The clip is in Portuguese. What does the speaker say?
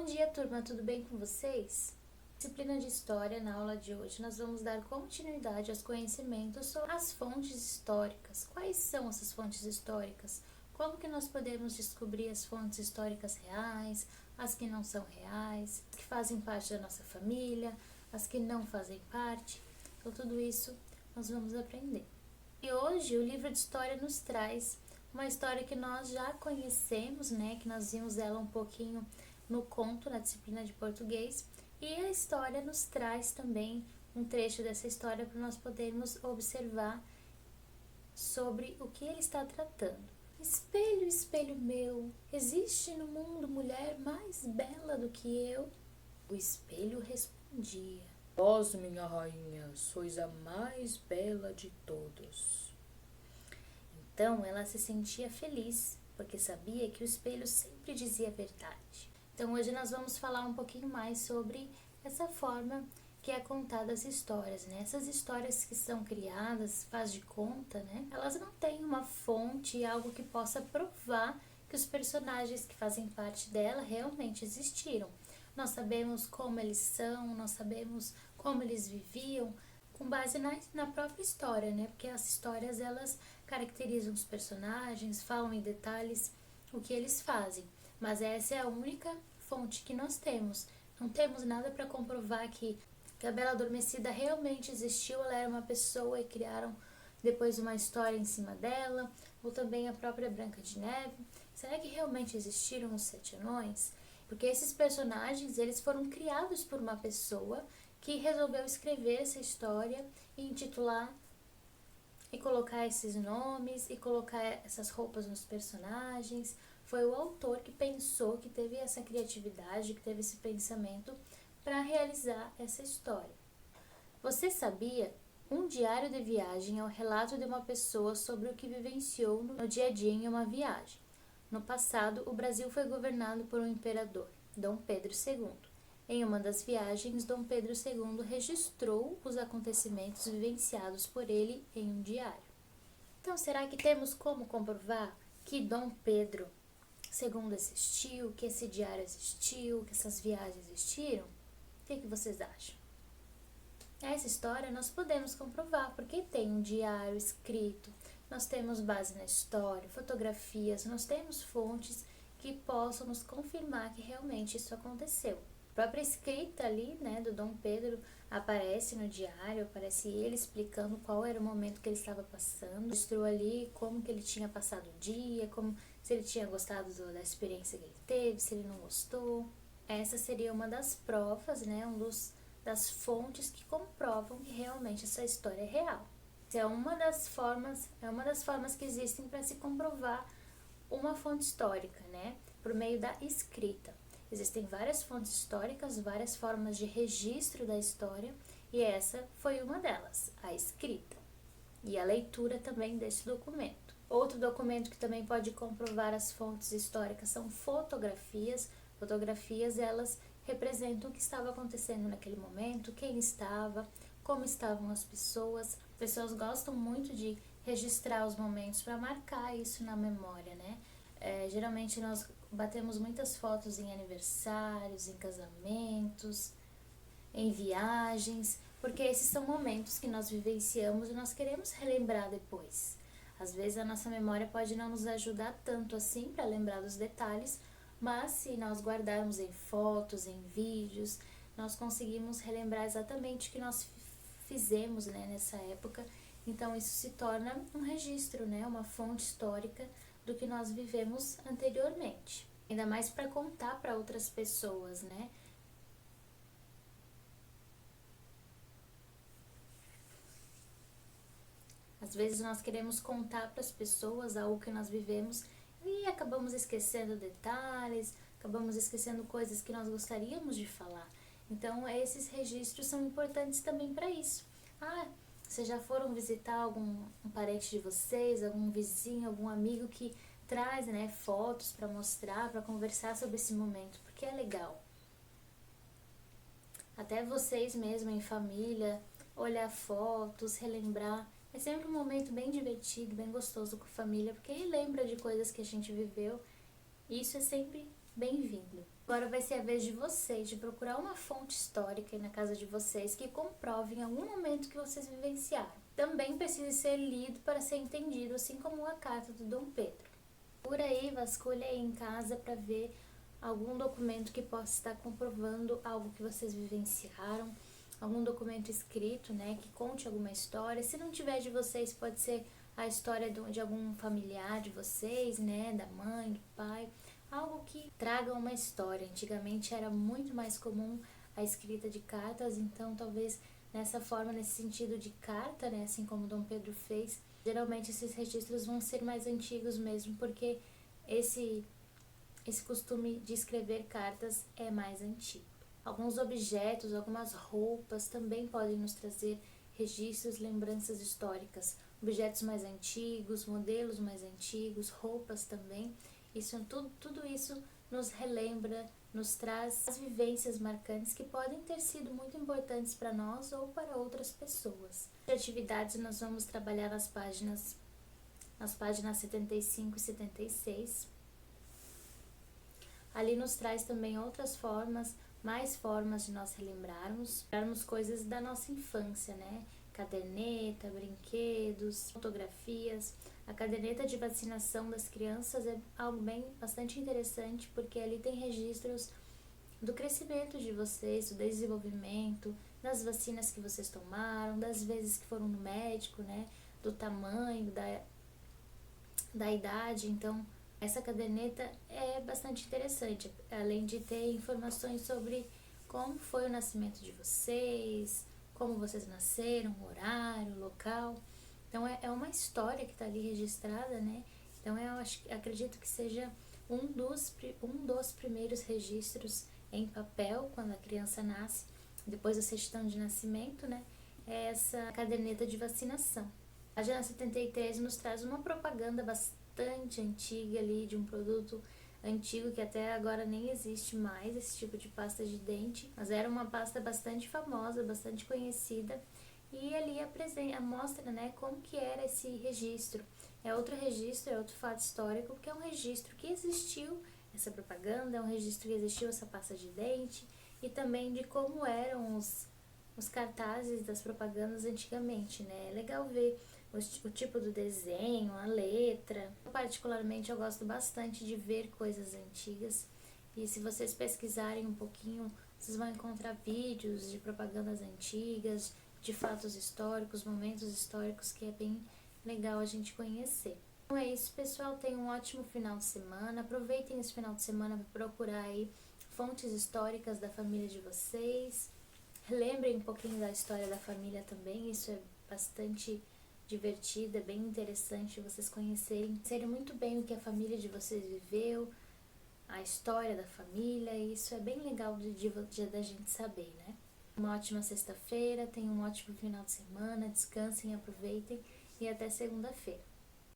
Bom dia, turma, tudo bem com vocês? Disciplina de História, na aula de hoje, nós vamos dar continuidade aos conhecimentos sobre as fontes históricas. Quais são essas fontes históricas? Como que nós podemos descobrir as fontes históricas reais, as que não são reais, as que fazem parte da nossa família, as que não fazem parte? Então, tudo isso nós vamos aprender. E hoje o livro de História nos traz uma história que nós já conhecemos, né? Que nós vimos ela um pouquinho no conto, na disciplina de português. E a história nos traz também um trecho dessa história para nós podermos observar sobre o que ele está tratando. Espelho, espelho meu, existe no mundo mulher mais bela do que eu? O espelho respondia: Vós, minha rainha, sois a mais bela de todos. Então ela se sentia feliz, porque sabia que o espelho sempre dizia a verdade. Então hoje nós vamos falar um pouquinho mais sobre essa forma que é contada as histórias, né? Essas histórias que são criadas, faz de conta, né? Elas não têm uma fonte, algo que possa provar que os personagens que fazem parte dela realmente existiram. Nós sabemos como eles são, nós sabemos como eles viviam, com base na própria história, né? Porque as histórias, elas caracterizam os personagens, falam em detalhes o que eles fazem. Mas essa é a única fonte que nós temos. Não temos nada para comprovar que a Bela Adormecida realmente existiu, ela era uma pessoa e criaram depois uma história em cima dela, ou também a própria Branca de Neve. Será que realmente existiram os 7 anões? Porque esses personagens, eles foram criados por uma pessoa que resolveu escrever essa história e intitular e colocar esses nomes e colocar essas roupas nos personagens. Foi o autor que pensou, que teve essa criatividade, que teve esse pensamento para realizar essa história. Você sabia? Um diário de viagem é o relato de uma pessoa sobre o que vivenciou no dia a dia em uma viagem. No passado, o Brasil foi governado por um imperador, Dom Pedro II. Em uma das viagens, Dom Pedro II registrou os acontecimentos vivenciados por ele em um diário. Então, será que temos como comprovar que Dom Pedro II existiu, que esse diário existiu, que essas viagens existiram? O que vocês acham? Essa história nós podemos comprovar, porque tem um diário escrito, nós temos base na história, fotografias, nós temos fontes que possam nos confirmar que realmente isso aconteceu. A própria escrita ali, né, do Dom Pedro aparece no diário, aparece ele explicando qual era o momento que ele estava passando, mostrou ali como que ele tinha passado o dia, como se ele tinha gostado da experiência que ele teve, se ele não gostou. Essa seria uma das provas, né, das fontes que comprovam que realmente essa história é real. É uma das formas que existem para se comprovar uma fonte histórica, né, por meio da escrita. Existem várias fontes históricas, várias formas de registro da história, e essa foi uma delas, a escrita. E a leitura também desse documento. Outro documento que também pode comprovar as fontes históricas são fotografias. Fotografias, elas representam o que estava acontecendo naquele momento, quem estava, como estavam as pessoas. As pessoas gostam muito de registrar os momentos para marcar isso na memória, né? Geralmente nós batemos muitas fotos em aniversários, em casamentos, em viagens, porque esses são momentos que nós vivenciamos e nós queremos relembrar depois. Às vezes a nossa memória pode não nos ajudar tanto assim para lembrar dos detalhes, mas se nós guardarmos em fotos, em vídeos, nós conseguimos relembrar exatamente o que nós fizemos, né, nessa época. Então isso se torna um registro, né, uma fonte histórica do que nós vivemos anteriormente. Ainda mais para contar para outras pessoas, né? Às vezes nós queremos contar para as pessoas algo que nós vivemos e acabamos esquecendo detalhes, acabamos esquecendo coisas que nós gostaríamos de falar. Então, esses registros são importantes também para isso. Vocês já foram visitar algum parente de vocês, algum vizinho, algum amigo que traz, né, fotos para mostrar, para conversar sobre esse momento, porque é legal. Até vocês mesmo em família, olhar fotos, relembrar. É sempre um momento bem divertido, bem gostoso com a família, porque lembra de coisas que a gente viveu e isso é sempre bem-vindo. Agora vai ser a vez de vocês de procurar uma fonte histórica aí na casa de vocês que comprove em algum momento que vocês vivenciaram. Também precisa ser lido para ser entendido, assim como a carta do Dom Pedro. Por aí, vasculha aí em casa para ver algum documento que possa estar comprovando algo que vocês vivenciaram, algum documento escrito, né, que conte alguma história. Se não tiver de vocês, pode ser a história de algum familiar de vocês, né, da mãe, do pai, algo que traga uma história. Antigamente era muito mais comum a escrita de cartas, então talvez nessa forma, nesse sentido de carta, né, assim como Dom Pedro fez, geralmente esses registros vão ser mais antigos mesmo, porque esse costume de escrever cartas é mais antigo. Alguns objetos, algumas roupas também podem nos trazer registros, lembranças históricas. Objetos mais antigos, modelos mais antigos, roupas também. Tudo isso nos relembra, nos traz as vivências marcantes que podem ter sido muito importantes para nós ou para outras pessoas. De atividades nós vamos trabalhar nas páginas 75 e 76. Ali nos traz também outras formas, mais formas de nós lembrarmos coisas da nossa infância, né? Caderneta, brinquedos, fotografias. A caderneta de vacinação das crianças é algo bastante interessante, porque ali tem registros do crescimento de vocês, do desenvolvimento, das vacinas que vocês tomaram, das vezes que foram no médico, né? Do tamanho, da idade. Então, essa caderneta é bastante interessante, além de ter informações sobre como foi o nascimento de vocês, como vocês nasceram, horário, local. Então é uma história que está ali registrada, né? Então acredito que seja um dos primeiros registros em papel quando a criança nasce, depois da certidão de nascimento, né? É essa caderneta de vacinação. A página 73 nos traz uma propaganda bastante antiga ali de um produto antigo que até agora nem existe mais, esse tipo de pasta de dente, mas era uma pasta bastante famosa, bastante conhecida, e ali mostra, né, como que era esse registro. É outro registro, é outro fato histórico, porque é um registro que existiu essa propaganda, é um registro que existiu essa pasta de dente, e também de como eram os cartazes das propagandas antigamente, né? É legal ver o tipo do desenho, a letra. Particularmente eu gosto bastante de ver coisas antigas, e se vocês pesquisarem um pouquinho, vocês vão encontrar vídeos de propagandas antigas, de fatos históricos, momentos históricos, que é bem legal a gente conhecer. Então é isso, pessoal, tenham um ótimo final de semana, aproveitem esse final de semana para procurar aí fontes históricas da família de vocês, lembrem um pouquinho da história da família também, isso é bastante divertido, é bem interessante vocês conhecerem muito bem o que a família de vocês viveu, a história da família, e isso é bem legal da gente saber, né? Uma ótima sexta-feira, tenham um ótimo final de semana, descansem, aproveitem e até segunda-feira.